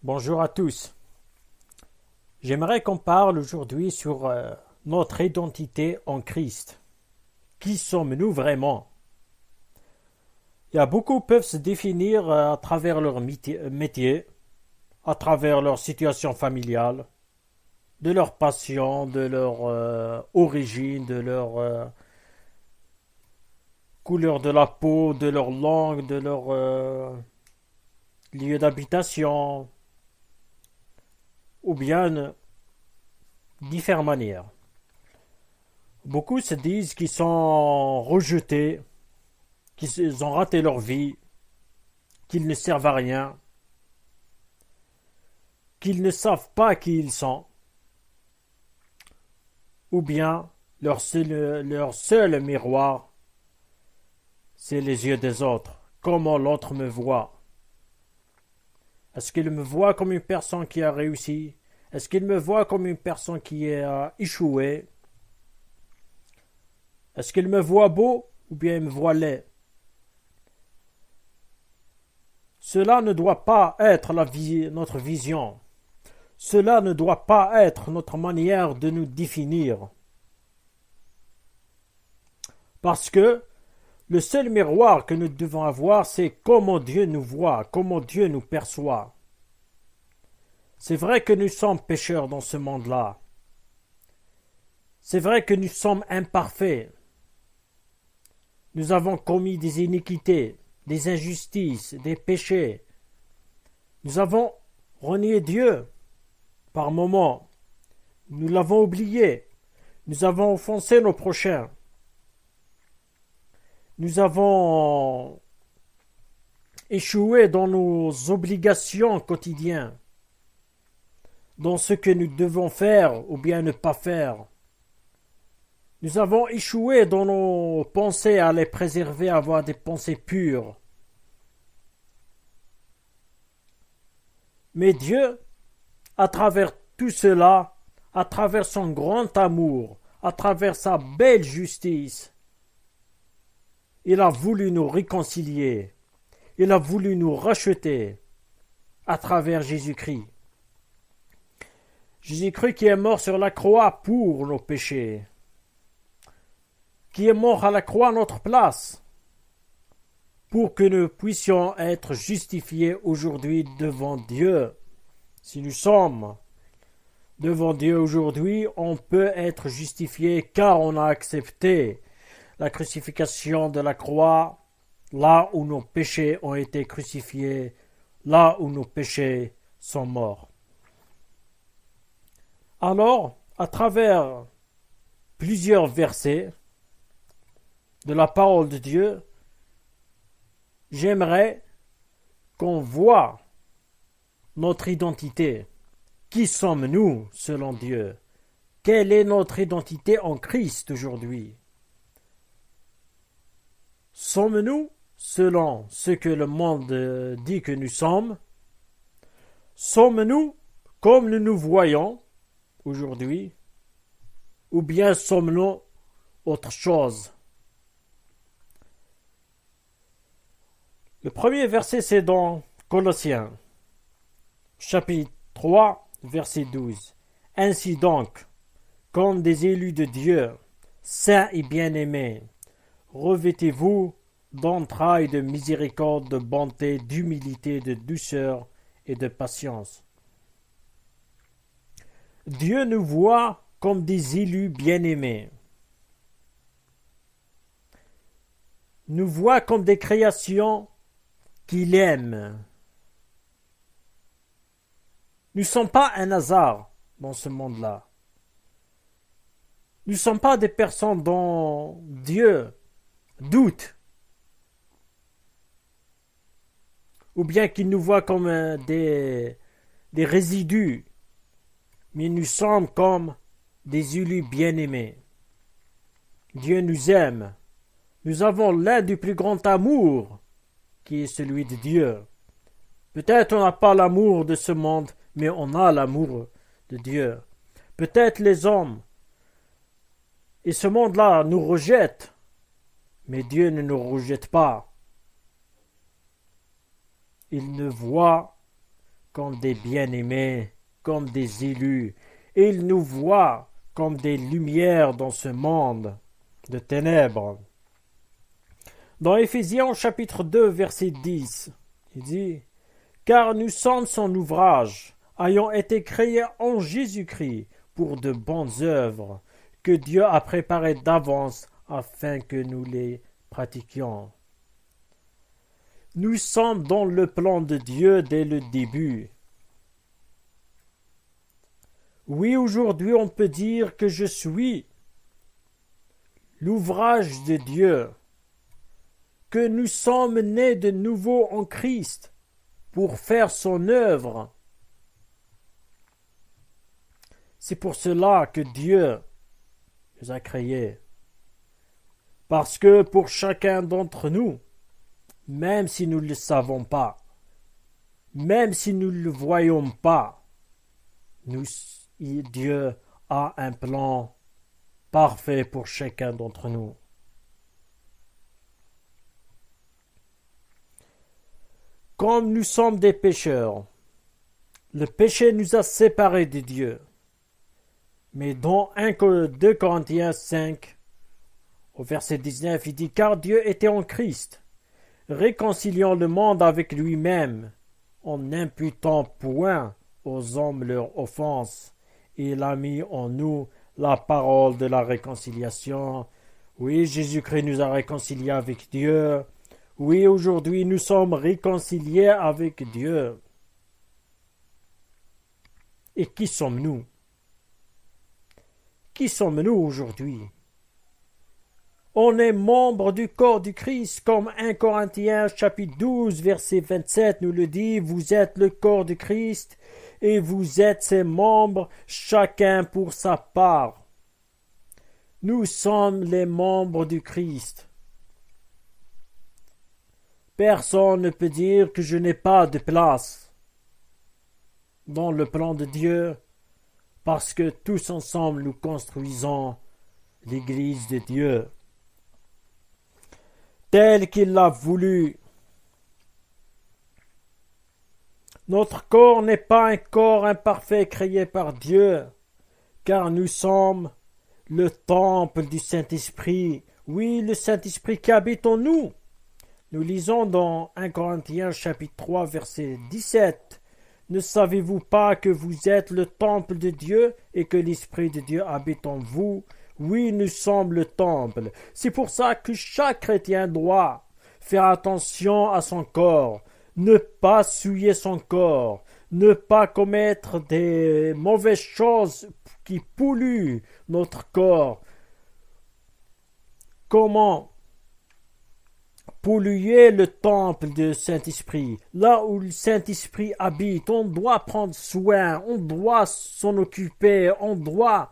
Bonjour à tous. J'aimerais qu'on parle aujourd'hui sur notre identité en Christ. Qui sommes-nous vraiment? Il y a beaucoup peuvent se définir à travers leur métier, à travers leur situation familiale, de leur passion, de leur origine, de leur couleur de la peau, de leur langue, de leur lieu d'habitation, ou bien différentes manières. Beaucoup se disent qu'ils sont rejetés, qu'ils ont raté leur vie, qu'ils ne servent à rien, qu'ils ne savent pas qui ils sont, ou bien leur seul miroir, c'est les yeux des autres. Comment l'autre me voit? Est-ce qu'il me voit comme une personne qui a réussi? Est-ce qu'il me voit comme une personne qui a échoué? Est-ce qu'il me voit beau ou bien il me voit laid? Cela ne doit pas être notre vision. Cela ne doit pas être notre manière de nous définir. Parce que le seul miroir que nous devons avoir, c'est comment Dieu nous voit, comment Dieu nous perçoit. C'est vrai que nous sommes pécheurs dans ce monde-là. C'est vrai que nous sommes imparfaits. Nous avons commis des iniquités, des injustices, des péchés. Nous avons renié Dieu par moments. Nous l'avons oublié. Nous avons offensé nos prochains. Nous avons échoué dans nos obligations quotidiennes, dans ce que nous devons faire ou bien ne pas faire. Nous avons échoué dans nos pensées à les préserver, à avoir des pensées pures. Mais Dieu, à travers tout cela, à travers son grand amour, à travers sa belle justice, il a voulu nous réconcilier. Il a voulu nous racheter à travers Jésus-Christ. Jésus-Christ qui est mort sur la croix pour nos péchés, qui est mort à la croix à notre place, pour que nous puissions être justifiés aujourd'hui devant Dieu. Si nous sommes devant Dieu aujourd'hui, on peut être justifié car on a accepté la crucifixion de la croix, là où nos péchés ont été crucifiés, là où nos péchés sont morts. Alors, à travers plusieurs versets de la parole de Dieu, j'aimerais qu'on voit notre identité. Qui sommes-nous selon Dieu? Quelle est notre identité en Christ aujourd'hui? Sommes-nous selon ce que le monde dit que nous sommes? Sommes-nous comme nous nous voyons aujourd'hui? Ou bien sommes-nous autre chose? Le premier verset, c'est dans Colossiens, chapitre 3, verset 12. Ainsi donc, comme des élus de Dieu, saints et bien-aimés, revêtez-vous d'entrailles de miséricorde, de bonté, d'humilité, de douceur et de patience. Dieu nous voit comme des élus bien-aimés. Nous voit comme des créations qu'il aime. Nous ne sommes pas un hasard dans ce monde-là. Nous ne sommes pas des personnes dont Dieu doute, ou bien qu'il nous voit comme des résidus, mais nous sommes comme des élus bien-aimés. Dieu nous aime. Nous avons l'un du plus grand amour, qui est celui de Dieu. Peut-être on n'a pas l'amour de ce monde, mais on a l'amour de Dieu. Peut-être les hommes et ce monde-là nous rejettent, mais Dieu ne nous rejette pas. Il nous voit comme des bien-aimés, comme des élus. Il nous voit comme des lumières dans ce monde de ténèbres. Dans Éphésiens chapitre 2, verset 10, il dit « Car nous sommes son ouvrage, ayant été créés en Jésus-Christ pour de bonnes œuvres, que Dieu a préparées d'avance afin que nous les pratiquions. » Nous sommes dans le plan de Dieu dès le début. Oui, aujourd'hui on peut dire que je suis l'ouvrage de Dieu, que nous sommes nés de nouveau en Christ pour faire son œuvre. C'est pour cela que Dieu nous a créés. Parce que pour chacun d'entre nous, même si nous ne le savons pas, même si nous ne le voyons pas, Dieu a un plan parfait pour chacun d'entre nous. Comme nous sommes des pécheurs, le péché nous a séparés de Dieu. Mais dans 2 Corinthiens 5, au verset 19, il dit « Car Dieu était en Christ, réconciliant le monde avec lui-même, en n'imputant point aux hommes leur offense. Il a mis en nous la parole de la réconciliation. » Oui, Jésus-Christ nous a réconciliés avec Dieu. Oui, aujourd'hui, nous sommes réconciliés avec Dieu. Et qui sommes-nous? Qui sommes-nous aujourd'hui? On est membre du corps du Christ, comme 1 Corinthiens chapitre 12, verset 27 nous le dit. Vous êtes le corps du Christ et vous êtes ses membres, chacun pour sa part. Nous sommes les membres du Christ. Personne ne peut dire que je n'ai pas de place dans le plan de Dieu, parce que tous ensemble nous construisons l'Église de Dieu tel qu'il l'a voulu. Notre corps n'est pas un corps imparfait créé par Dieu, car nous sommes le temple du Saint-Esprit. Oui, le Saint-Esprit qui habite en nous. Nous lisons dans 1 Corinthiens chapitre 3 verset 17. Ne savez-vous pas que vous êtes le temple de Dieu et que l'Esprit de Dieu habite en vous? Oui, nous sommes le temple. C'est pour ça que chaque chrétien doit faire attention à son corps, ne pas souiller son corps, ne pas commettre des mauvaises choses qui polluent notre corps. Comment polluer le temple du Saint-Esprit? Là où le Saint-Esprit habite, on doit prendre soin, on doit s'en occuper, on doit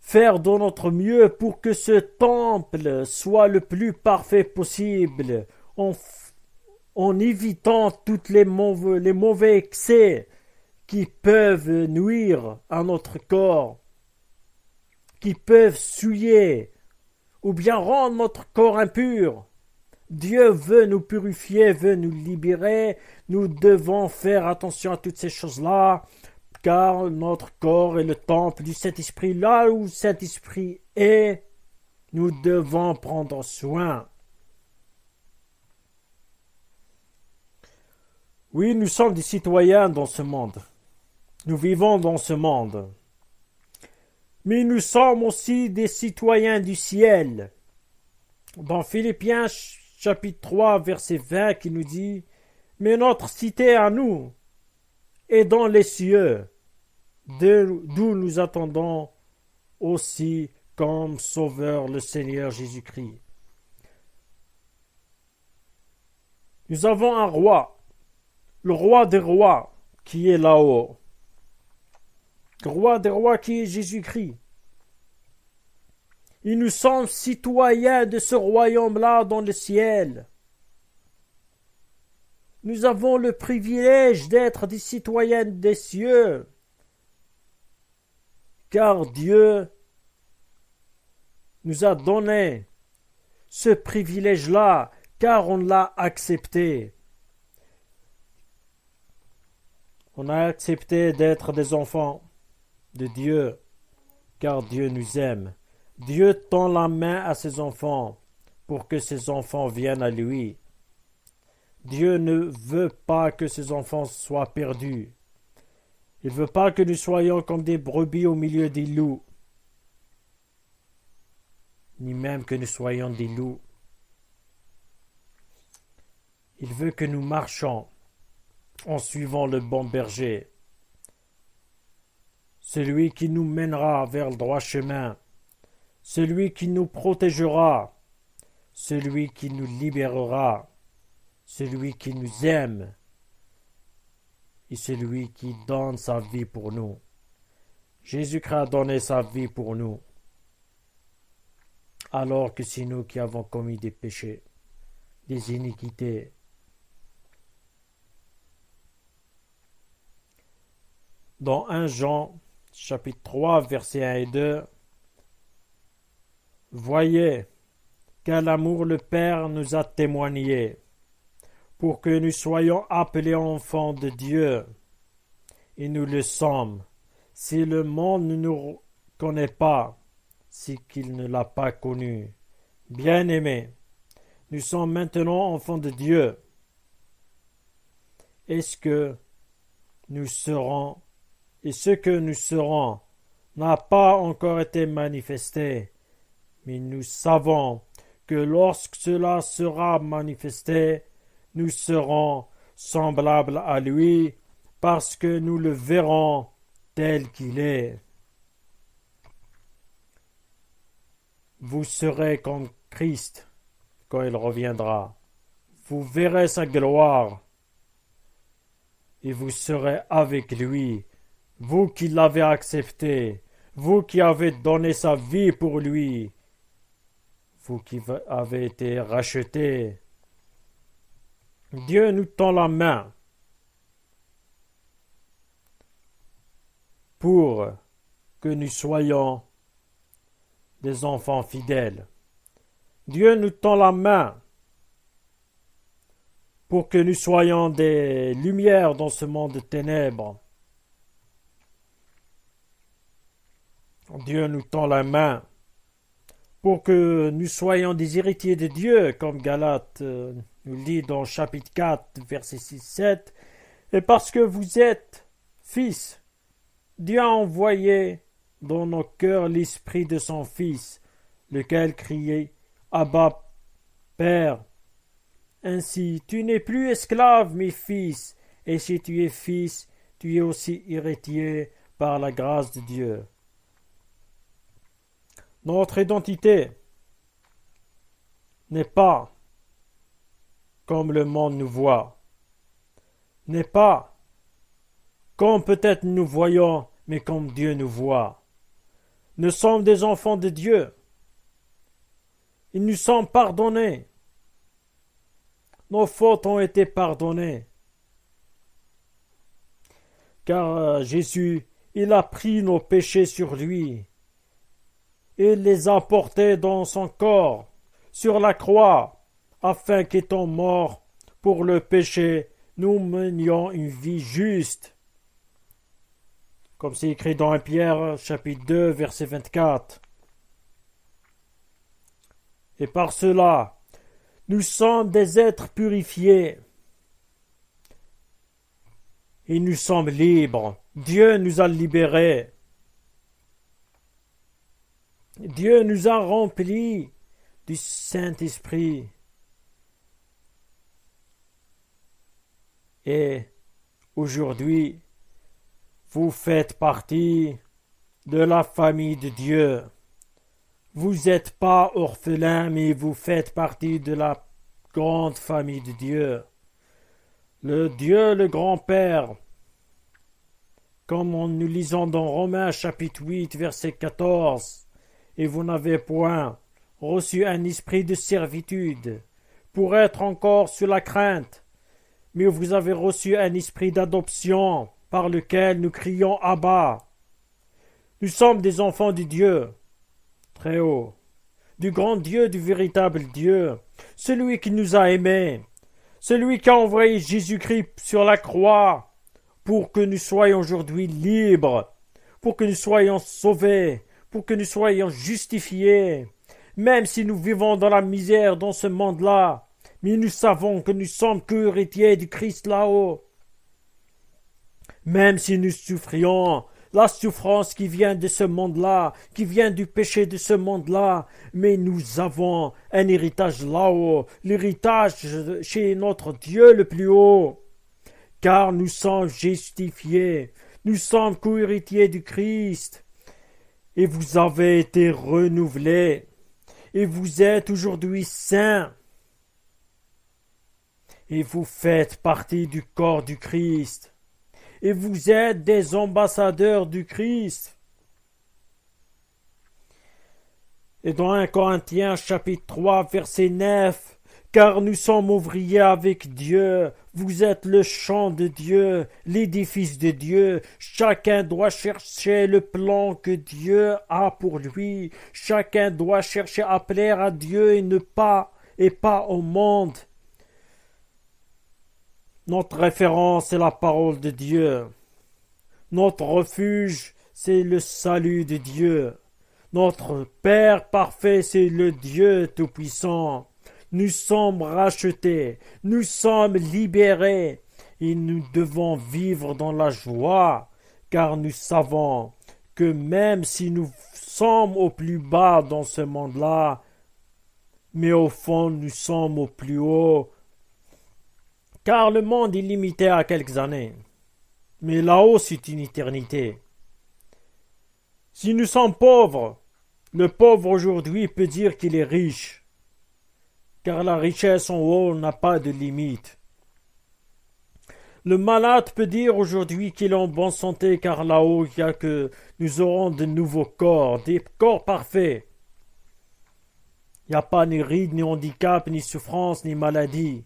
faire de notre mieux pour que ce temple soit le plus parfait possible, en évitant tous les mauvais excès qui peuvent nuire à notre corps, qui peuvent souiller ou bien rendre notre corps impur. Dieu veut nous purifier, veut nous libérer. Nous devons faire attention à toutes ces choses-là, car notre corps est le temple du Saint-Esprit. Là où le Saint-Esprit est, nous devons prendre soin. Oui, nous sommes des citoyens dans ce monde. Nous vivons dans ce monde. Mais nous sommes aussi des citoyens du ciel. Dans Philippiens chapitre 3 verset 20 qui nous dit « Mais notre cité à nous est dans les cieux, d'où nous attendons aussi comme Sauveur le Seigneur Jésus-Christ. » Nous avons un roi, le roi des rois qui est là-haut. Le roi des rois qui est Jésus-Christ. Et nous sommes citoyens de ce royaume-là dans le ciel. Nous avons le privilège d'être des citoyens des cieux, car Dieu nous a donné ce privilège-là, car on l'a accepté. On a accepté d'être des enfants de Dieu, car Dieu nous aime. Dieu tend la main à ses enfants pour que ses enfants viennent à lui. Dieu ne veut pas que ses enfants soient perdus. Il ne veut pas que nous soyons comme des brebis au milieu des loups, ni même que nous soyons des loups. Il veut que nous marchions en suivant le bon berger, celui qui nous mènera vers le droit chemin, celui qui nous protégera, celui qui nous libérera, celui qui nous aime et celui qui donne sa vie pour nous. Jésus-Christ a donné sa vie pour nous, alors que c'est nous qui avons commis des péchés, des iniquités. Dans 1 Jean, chapitre 3, versets 1 et 2, « Voyez quel amour le Père nous a témoigné, pour que nous soyons appelés enfants de Dieu. Et nous le sommes. Si le monde ne nous connaît pas, c'est qu'il ne l'a pas connu. Bien-aimés, nous sommes maintenant enfants de Dieu. Est-ce que nous serons, et ce que nous serons n'a pas encore été manifesté, mais nous savons que lorsque cela sera manifesté, nous serons semblables à lui, parce que nous le verrons tel qu'il est. Vous serez comme Christ quand il reviendra. Vous verrez sa gloire et vous serez avec lui. Vous qui l'avez accepté, vous qui avez donné sa vie pour lui, vous qui avez été rachetés. Dieu nous tend la main pour que nous soyons des enfants fidèles. Dieu nous tend la main pour que nous soyons des lumières dans ce monde de ténèbres. Dieu nous tend la main pour que nous soyons des héritiers de Dieu, comme Galates nous le dit dans chapitre 4, versets 6-7. Et parce que vous êtes fils, Dieu a envoyé dans nos cœurs l'esprit de son Fils, lequel criait « Abba, Père ». Ainsi, tu n'es plus esclave, mais fils, et si tu es fils, tu es aussi héritier par la grâce de Dieu. Notre identité n'est pas comme le monde nous voit, n'est pas comme peut-être nous voyons, mais comme Dieu nous voit. Nous sommes des enfants de Dieu. Ils nous sont pardonnés. Nos fautes ont été pardonnées. Car Jésus, il a pris nos péchés sur lui. Il les a portés dans son corps, sur la croix, afin qu'étant morts pour le péché, nous menions une vie juste. Comme c'est écrit dans 1 Pierre, chapitre 2, verset 24. Et par cela, nous sommes des êtres purifiés. Et nous sommes libres. Dieu nous a libérés. Dieu nous a remplis du Saint-Esprit. Et aujourd'hui, vous faites partie de la famille de Dieu. Vous n'êtes pas orphelins, mais vous faites partie de la grande famille de Dieu. Le Dieu, le grand-père, comme nous lisons dans Romains chapitre 8, verset 14, « Et vous n'avez point reçu un esprit de servitude pour être encore sous la crainte, mais vous avez reçu un esprit d'adoption par lequel nous crions « Abba ». Nous sommes des enfants de Dieu, très haut, du grand Dieu, du véritable Dieu, celui qui nous a aimés, celui qui a envoyé Jésus-Christ sur la croix pour que nous soyons aujourd'hui libres, pour que nous soyons sauvés, pour que nous soyons justifiés, même si nous vivons dans la misère dans ce monde-là, mais nous savons que nous sommes co-héritiers du Christ là-haut. Même si nous souffrions la souffrance qui vient de ce monde-là, qui vient du péché de ce monde-là, mais nous avons un héritage là-haut, l'héritage chez notre Dieu le plus haut, car nous sommes justifiés, nous sommes co-héritiers du Christ, et vous avez été renouvelés, et vous êtes aujourd'hui saints, et vous faites partie du corps du Christ. Et vous êtes des ambassadeurs du Christ. Et dans 1 Corinthiens chapitre 3 verset 9, car nous sommes ouvriers avec Dieu, vous êtes le champ de Dieu, l'édifice de Dieu, chacun doit chercher le plan que Dieu a pour lui, chacun doit chercher à plaire à Dieu et pas au monde. Notre référence, c'est la parole de Dieu. Notre refuge, c'est le salut de Dieu. Notre Père parfait, c'est le Dieu Tout-Puissant. Nous sommes rachetés, nous sommes libérés, et nous devons vivre dans la joie, car nous savons que même si nous sommes au plus bas dans ce monde-là, mais au fond nous sommes au plus haut, car le monde est limité à quelques années. Mais là-haut, c'est une éternité. Si nous sommes pauvres, le pauvre aujourd'hui peut dire qu'il est riche, car la richesse en haut n'a pas de limite. Le malade peut dire aujourd'hui qu'il est en bonne santé, car là-haut, il y a que nous aurons de nouveaux corps, des corps parfaits. Il n'y a pas ni rides, ni handicap, ni souffrance, ni maladie.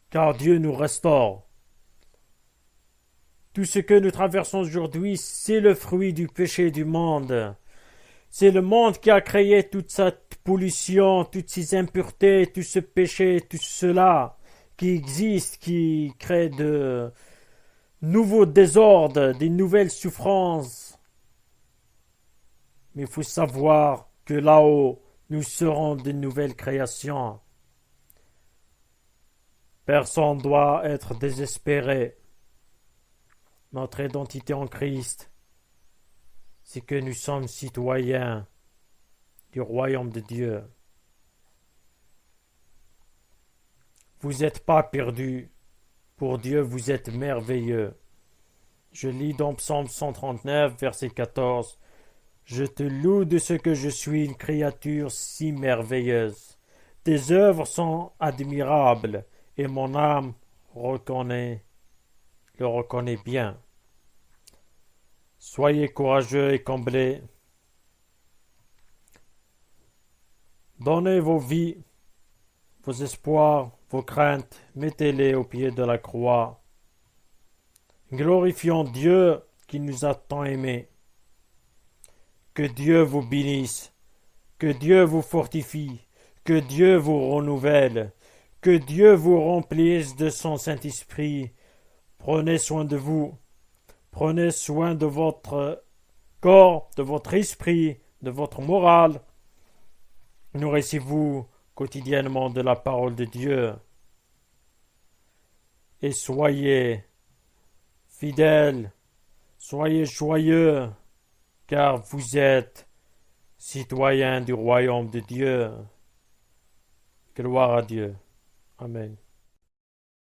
Car Dieu nous restaure. Tout ce que nous traversons aujourd'hui, c'est le fruit du péché du monde. C'est le monde qui a créé toute cette pollution, toutes ces impuretés, tout ce péché, tout cela qui existe, qui crée de nouveaux désordres, des nouvelles souffrances. Mais il faut savoir que là-haut, nous serons de nouvelles créations. Personne ne doit être désespéré. Notre identité en Christ, c'est que nous sommes citoyens du royaume de Dieu. Vous n'êtes pas perdus. Pour Dieu, vous êtes merveilleux. Je lis dans Psaume 139, verset 14. Je te loue de ce que je suis une créature si merveilleuse. Tes œuvres sont admirables. Et mon âme le reconnaît bien. Soyez courageux et comblés. Donnez vos vies, vos espoirs, vos craintes, mettez-les au pied de la croix. Glorifions Dieu qui nous a tant aimés. Que Dieu vous bénisse, que Dieu vous fortifie, que Dieu vous renouvelle. Que Dieu vous remplisse de son Saint-Esprit. Prenez soin de vous. Prenez soin de votre corps, de votre esprit, de votre morale. Nourrissez-vous quotidiennement de la parole de Dieu. Et soyez fidèles, soyez joyeux, car vous êtes citoyens du royaume de Dieu. Gloire à Dieu. Amen.